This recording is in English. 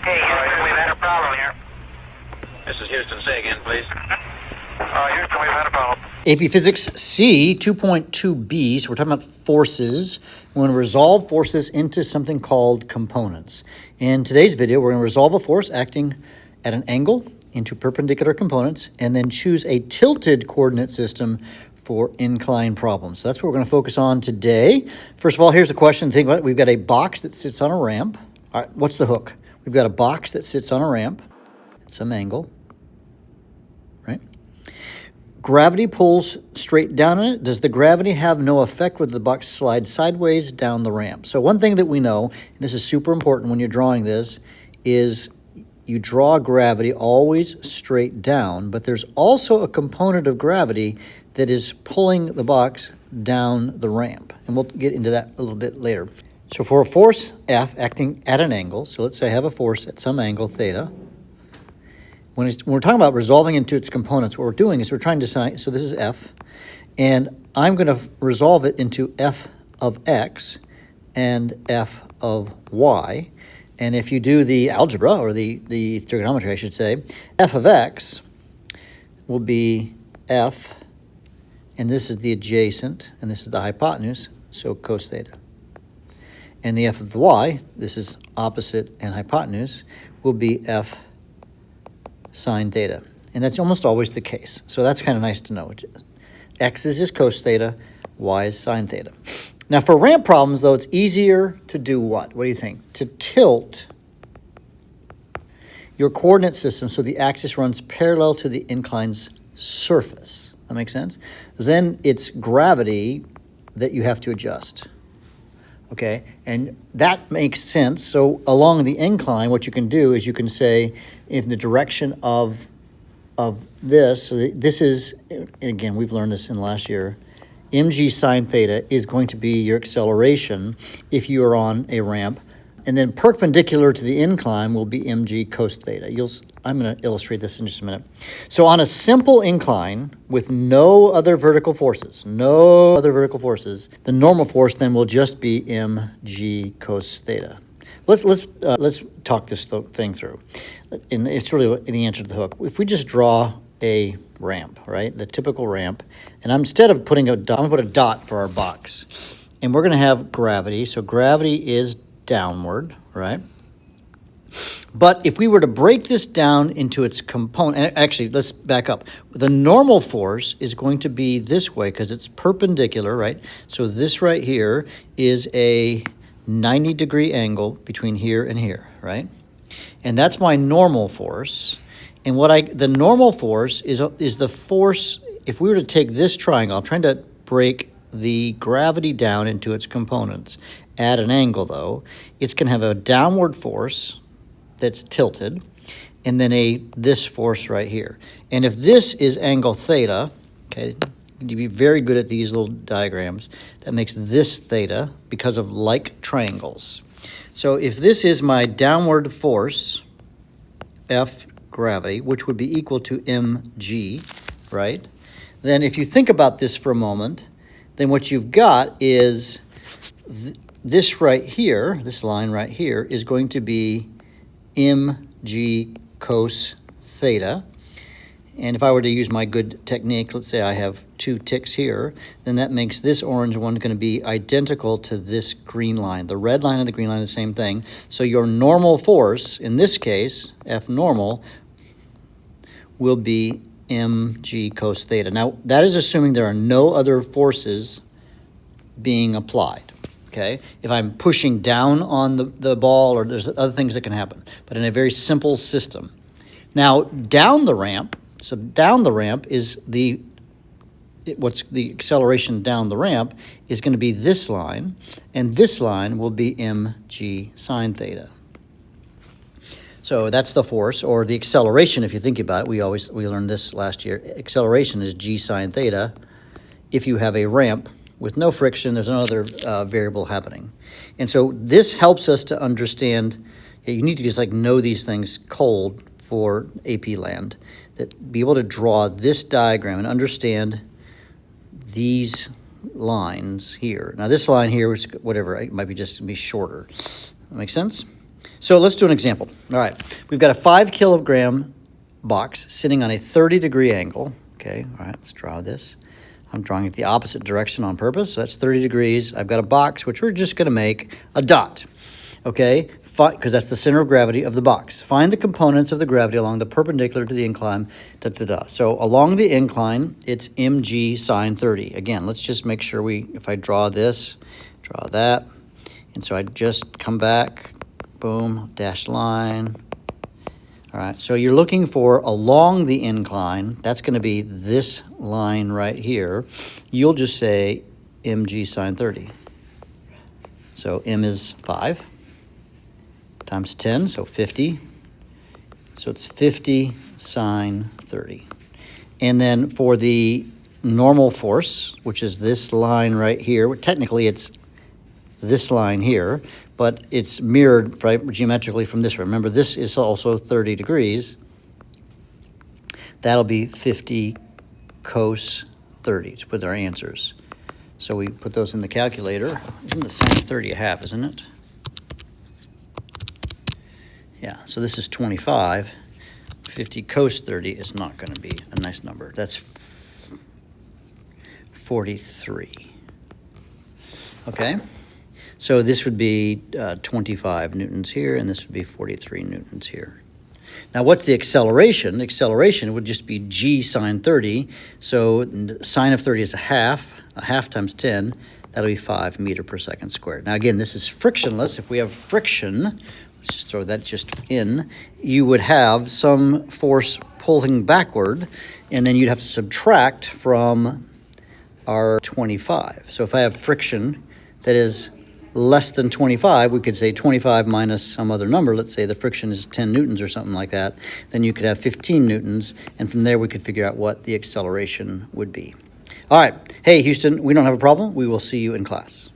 Hey, Houston, we've had a problem here. This is Houston. Say again, please. Houston, we've had a problem. AP Physics C 2.2b, so we're talking about forces. We want to resolve forces into something called components. In today's video, we're going to resolve a force acting at an angle into perpendicular components and then choose a tilted coordinate system for incline problems. So that's what we're going to focus on today. First of all, here's the question. Think about it. We've got a box that sits on a ramp. All right, what's the hook? We've got a box that sits on a ramp at some angle, right? Gravity pulls straight down on it. Does the gravity have no effect whether the box slides sideways down the ramp? So one thing that we know, and this is super important when you're drawing this, is you draw gravity always straight down, but there's also a component of gravity that is pulling the box down the ramp. And we'll get into that a little bit later. So for a force F acting at an angle, so let's say I have a force at some angle, theta. When we're talking about resolving into its components, what we're doing is we're trying to find, so this is F, and I'm going to resolve it into F of X and F of Y. And if you do the algebra, or the trigonometry, I should say, F of X will be F, and this is the adjacent, and this is the hypotenuse, so cos theta. And the F of the Y, this is opposite and hypotenuse, will be F sine theta. And that's almost always the case. So that's kind of nice to know. X is cos theta, Y is sine theta. Now for ramp problems, though, it's easier to do what? What do you think? To tilt your coordinate system so the axis runs parallel to the incline's surface. That makes sense? Then it's gravity that you have to adjust. Okay, and that makes sense. So along the incline, what you can do is you can say in the direction of this, so this is, and again, we've learned this in last year, mg sine theta is going to be your acceleration if you are on a ramp, and then perpendicular to the incline will be mg cos theta. I'm going to illustrate this in just a minute. So on a simple incline with no other vertical forces, the normal force then will just be mg cos theta. Let's talk this thing through. And it's really the answer to the hook. If we just draw a ramp, right, the typical ramp, and instead of putting a dot, I'm going to put a dot for our box. And we're going to have gravity. So gravity is downward, right? But if we were to break this down into its component, actually, let's back up. The normal force is going to be this way because it's perpendicular, right? So this right here is a 90-degree angle between here and here, right? And that's my normal force. And the normal force is the force, if we were to take this triangle, I'm trying to break the gravity down into its components. At an angle, though, it's going to have a downward force that's tilted, and then this force right here. And if this is angle theta, okay, you be very good at these little diagrams, that makes this theta because of like triangles. So if this is my downward force, F gravity, which would be equal to mg, right? Then if you think about this for a moment, then what you've got is this right here, this line right here, is going to be mg cos theta. And if I were to use my good technique, let's say I have two ticks here, then that makes this orange one going to be identical to this green line. The red line and the green line are the same thing. So your normal force, in this case, F normal, will be mg cos theta. Now, that is assuming there are no other forces being applied. Okay, if I'm pushing down on the ball, or there's other things that can happen, but in a very simple system. Now, down the ramp, so down the ramp is what's the acceleration down the ramp is going to be this line, and this line will be mg sine theta. So that's the force, or the acceleration, if you think about it. We learned this last year. Acceleration is g sine theta if you have a ramp with no friction, there's no other variable happening. And so this helps us to understand, you need to just know these things cold for AP land, that be able to draw this diagram and understand these lines here. Now this line here is whatever, it might be just be shorter. That make sense? So let's do an example. All right, we've got a 5 kilogram box sitting on a 30-degree angle. Okay, all right, let's draw this. I'm drawing it the opposite direction on purpose, so that's 30 degrees. I've got a box, which we're just going to make a dot, okay, because that's the center of gravity of the box. Find the components of the gravity along the perpendicular to the incline, da-da-da. So along the incline, it's mg sine 30. Again, let's just make sure if I draw this, draw that, and so I just come back, boom, dashed line. All right, so you're looking for along the incline. That's going to be this line right here. You'll just say mg sine 30. So m is 5 times 10, so 50. So it's 50 sine 30. And then for the normal force, which is this line right here, technically it's this line here, but it's mirrored right, geometrically from this. Remember, this is also 30 degrees. That'll be 50 cos 30 to put our answers. So we put those in the calculator. Isn't the sine 30 a half, isn't it? Yeah, so this is 25. 50 cos 30 is not going to be a nice number. That's 43. Okay? So this would be 25 newtons here, and this would be 43 newtons here. Now, what's the acceleration? Acceleration would just be g sine 30. So sine of 30 is a half times 10. That'll be 5 meters per second squared. Now, again, this is frictionless. If we have friction, let's just throw that just in, you would have some force pulling backward, and then you'd have to subtract from our 25. So if I have friction that is less than 25, we could say 25 minus some other number. Let's say the friction is 10 newtons or something like that. Then you could have 15 newtons, and from there we could figure out what the acceleration would be. All right. Hey, Houston, we don't have a problem. We will see you in class.